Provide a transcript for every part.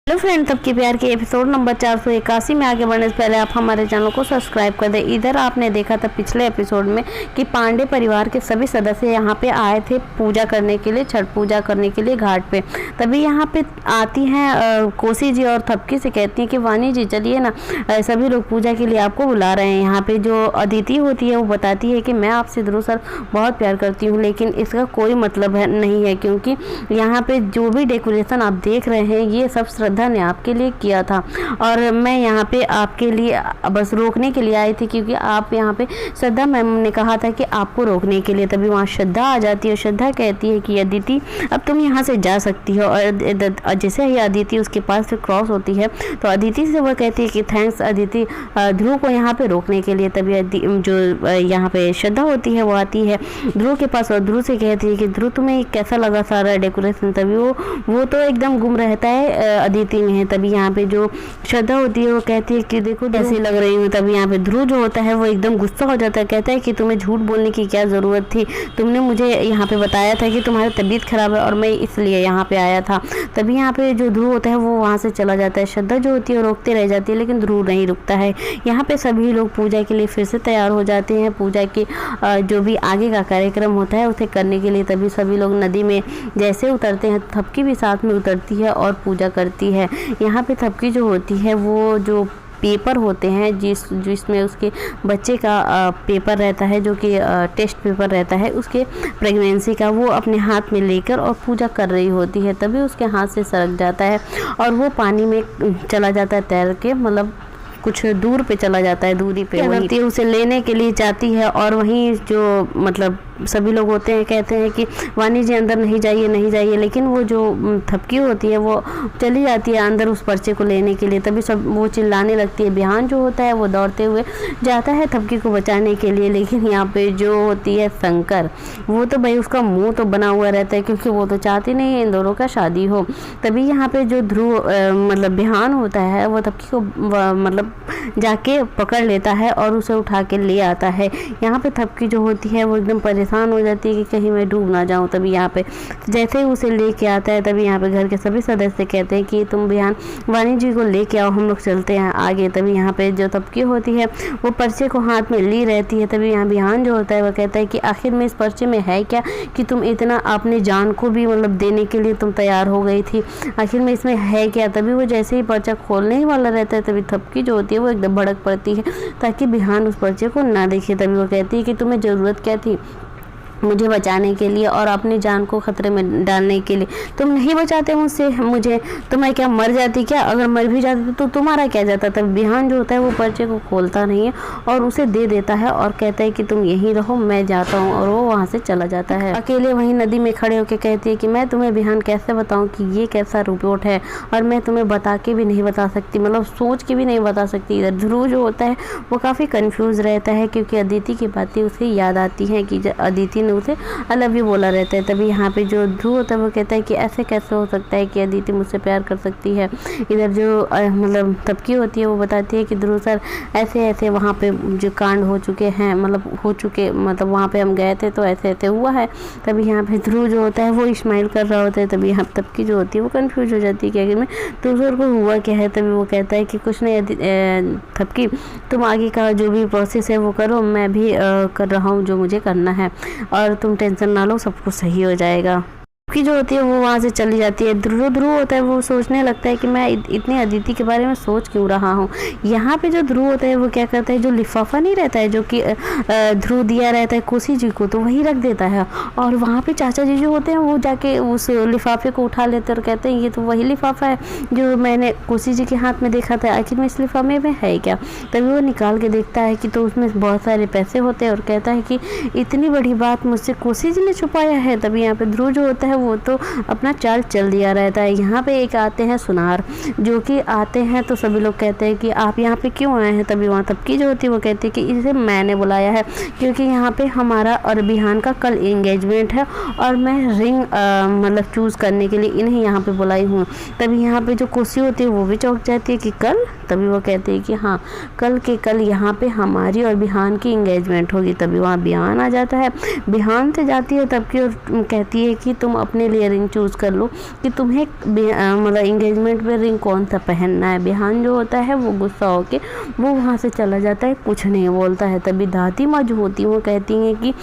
Hello friends, सबके प्यार के एपिसोड नंबर 481 में आगे बढ़ने से पहले आप हमारे चैनल को सब्सक्राइब कर दें। इधर आपने देखा था पिछले एपिसोड में कि पांडे परिवार के सभी सदस्य यहाँ पे आए थे पूजा करने के लिए, छठ पूजा करने के लिए घाट पे। तभी यहाँ पे आती हैं कोसी जी और थपकी से कहती हैं कि वानी जी चलिए ना, सभी लोग पूजा के लिए आपको बुला रहे हैं। यहाँ पे जो अदिति होती है वो बताती है कि मैं आपसे ध्रुव सर बहुत प्यार करती हूँ, लेकिन इसका कोई मतलब नहीं है, क्योंकि यहाँ पे जो भी डेकोरेशन आप देख रहे हैं ये सब श्रद्धा ने आपके लिए किया था और मैं यहाँ पे आपके लिए बस रोकने के लिए आई थी, क्योंकि आप यहाँ पे श्रद्धा मैम ने कहा था कि आपको रोकने के लिए। तभी वहाँ श्रद्धा आ जाती है। श्रद्धा कहती है कि अदिति अब तुम यहाँ से जा सकती हो। और जैसे ही अदिति उसके पास से क्रॉस होती है तो अदिति से वो कहती है कि थैंक्स अदिति ध्रुव को यहाँ पे रोकने के लिए। तभी जो यहाँ पे श्रद्धा होती है वो आती है ध्रुव के पास और ध्रुव से कहती है कि ध्रुव तुम्हें कैसा लगा सारा डेकोरेशन। तभी वो तो एकदम गुम रहता है अदिति में है। तभी यहाँ पे जो श्रद्धा होती है वो कहती है कि देखो कैसी लग रही हूँ। तभी यहाँ पे ध्रुव जो होता है वो एकदम गुस्सा हो जाता है, कहता है कि तुम्हें झूठ बोलने की क्या ज़रूरत थी, तुमने मुझे यहाँ पे बताया था कि तुम्हारी तबीयत खराब है और मैं इसलिए यहाँ पे आया था। तभी यहाँ पे जो ध्रुव होता है वो वहाँ से चला जाता है। श्रद्धा जो होती है वो रोकते रह जाती है, लेकिन ध्रुव नहीं रुकता है। यहाँ पे सभी लोग पूजा के लिए फिर से तैयार हो जाते हैं, पूजा की जो भी आगे का कार्यक्रम होता है उसे करने के लिए। तभी सभी लोग नदी में जैसे उतरते हैं, थपकी भी साथ में उतरती है और पूजा करती है। यहाँ पे थपकी जो होती है वो जो पेपर होते हैं जिसमें उसके बच्चे का पेपर रहता है, जो कि टेस्ट पेपर रहता है उसके प्रेगनेंसी का, वो अपने हाथ में लेकर और पूजा कर रही होती है। तभी उसके हाथ से सरक जाता है और वो पानी में चला जाता है तैर के, मतलब कुछ दूर पे चला जाता है, दूरी पे। वही उसे लेने के लिए जाती है और वहीं जो मतलब सभी लोग होते हैं कहते हैं कि वानी जी अंदर नहीं जाइए नहीं जाइए, लेकिन वो जो थपकी होती है वो चली जाती है अंदर उस पर्चे को लेने के लिए। तभी सब वो चिल्लाने लगती है। बिहान जो होता है वो दौड़ते हुए जाता है थपकी को बचाने के लिए, लेकिन यहाँ पे जो होती है शंकर, वो तो भाई उसका मुंह तो बना हुआ रहता है, क्योंकि वो तो चाहती नहीं है इन दोनों का शादी हो। तभी यहाँ पे जो ध्रुव मतलब बिहान होता है वो थपकी को मतलब जाके पकड़ लेता है और उसे उठा के ले आता है। यहाँ पे थपकी जो होती है वो एकदम परेशान हो जाती है कि कहीं मैं डूब ना जाऊँ। तभी यहाँ पे जैसे ही उसे लेके आता है तभी यहाँ पे घर के सभी सदस्य कहते हैं कि तुम बिहान वानी जी को लेके आओ, हम लोग चलते हैं आगे। तभी यहाँ पे जो थपकी होती है वो पर्चे को हाथ में ली रहती है। तभी यहाँ बिहान जो होता है वो कहता है कि आखिर में इस पर्चे में है क्या कि तुम इतना अपने जान को भी मतलब देने के लिए तुम तैयार हो गई थी, आखिर में इसमें है क्या। तभी वो जैसे ही पर्चा खोलने ही वाला रहता है तभी थपकी जो होती है वो एकदम भड़क पड़ती है ताकि बिहान उस पर्चे को ना देखे। तभी वो कहती है कि तुम्हें ज़रूरत क्या थी मुझे बचाने के लिए और अपनी जान को खतरे में डालने के लिए, तुम नहीं बचाते मुझसे मुझे, तो मैं क्या मर जाती क्या, अगर मर भी जाती तो तुम्हारा क्या जाता। तब बिहान जो होता है वो पर्चे को खोलता नहीं है और उसे दे देता है और कहता है कि तुम यहीं रहो मैं जाता हूँ, और वो वहाँ से चला जाता है। अकेले वहीं नदी में खड़े होकर कहती है कि मैं तुम्हें बिहान कैसे बताऊँ कि ये कैसा रिपोर्ट है, और मैं तुम्हें बता के भी नहीं बता सकती, मतलब सोच के भी नहीं बता सकती। इधर ध्रुव जो होता है वो काफ़ी कन्फ्यूज़ रहता है, क्योंकि अदिति की बातें उसे याद आती हैं कि अदिति ने उसे आई लव यू बोला रहता है। तभी यहाँ पे जो ध्रुव होता है वो कहता है कि ऐसे कैसे हो सकता है कि अदिति मुझसे प्यार कर सकती है। इधर जो मतलब थपकी होती है वो बताती है कि ध्रुव सर ऐसे ऐसे वहाँ पे जो कांड हो चुके हैं, मतलब वहाँ पे हम गए थे तो ऐसे ऐसे हुआ है। तभी यहाँ पे ध्रुव जो होता है वो इस्माइल कर रहा होता है। तभी यहाँ थपकी जो होती है वो कन्फ्यूज हो जाती है कि आखिर में ध्रुव सर को हुआ क्या है। तभी वो कहता है कि कुछ नहीं थपकी, तुम आगे का जो भी प्रोसेस है वो करो, मैं भी कर रहा हूँ जो मुझे करना है, और तुम टेंशन ना लो, सब कुछ सही हो जाएगा। की जो होती है वो वहाँ से चली जाती है। ध्रुव होता है वो सोचने लगता है कि मैं इतनी अदिति के बारे में सोच क्यों रहा हूँ। यहाँ पे जो ध्रुव होता है वो क्या करता है, जो लिफाफा नहीं रहता है जो कि ध्रुव दिया रहता है कोसी जी को, तो वही रख देता है। और वहाँ पे चाचा जी जो होते हैं वो जाके उस लिफाफे को उठा लेते हैं और कहते हैं ये तो वही लिफाफा है जो मैंने कोसी जी के हाथ में देखा था, आखिर में इस लिफाफे में है क्या। तभी वो निकाल के देखता है कि तो उसमें बहुत सारे पैसे होते हैं और कहता है कि इतनी बड़ी बात मुझसे कोसी जी ने छुपाया है। तभी यहाँ पे ध्रुव जो होता है वो तो अपना चाल चल दिया रहता है। यहाँ पे एक आते हैं सुनार, जो कि आते हैं तो सभी लोग कहते हैं कि आप यहाँ पे क्यों आए हैं। तभी वहाँ थपकी जो होती है वो कहती है कि इसे मैंने बुलाया है, क्योंकि यहाँ पे हमारा और बिहान का कल एंगेजमेंट है और मैं रिंग मतलब चूज़ करने के लिए इन्हें यहाँ पे बुलाई हूँ। तभी यहाँ पे जो कोसी होती है वो भी चौंक जाती है कि कल। तभी वो कहते हैं कि हाँ कल के कल यहाँ पे हमारी और बिहान की एंगेजमेंट होगी। तभी वहाँ बिहान आ जाता है, बिहान से जाती है तबकी और कहती है कि तुम अपने लिए रिंग चूज़ कर लो कि तुम्हें मतलब एंगेजमेंट में रिंग कौन सा पहनना है। बिहान जो होता है वो गुस्सा होके वो वहाँ से चला जाता है, कुछ नहीं बोलता है। तभी दादी माँ जो होती हैं वो कहती हैं कि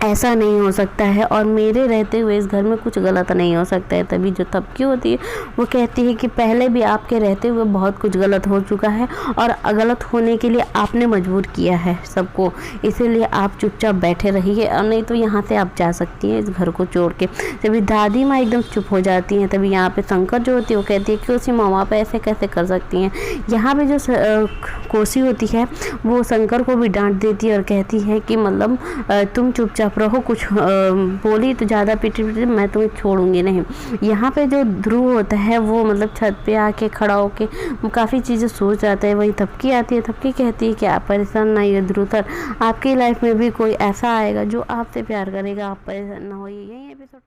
ऐसा नहीं हो सकता है और मेरे रहते हुए इस घर में कुछ गलत नहीं हो सकता है। तभी जो तबकी होती है वो कहती है कि पहले भी आपके रहते हुए बहुत कुछ गलत हो चुका है और गलत होने के लिए आपने मजबूर किया है सबको, इसीलिए आप चुपचाप बैठे रहिए और नहीं तो यहाँ से आप जा सकती हैं इस घर को छोड़ के। तभी दादी माँ एकदम चुप हो जाती हैं। तभी यहाँ पे शंकर जो होती है वो कहती है कि उसी माँ पे ऐसे कैसे कर सकती हैं। यहाँ पे जो कोसी होती है वो शंकर को भी डांट देती है और कहती है कि मतलब तुम चुपचाप रहो, कुछ बोली तो ज़्यादा पीटी मैं तुम्हें छोड़ूंगी नहीं। यहाँ पे जो ध्रुव होता है वो मतलब छत पे आके खड़ा होके काफ़ी चीज़ें सोच जाता है। वही तबकी आती है, तबकी कहती है कि आप परेशान ना होइए ध्रुव सर, आपकी लाइफ में भी कोई ऐसा आएगा जो आपसे प्यार करेगा, आप परेशान ना होइए। यही एपिसोड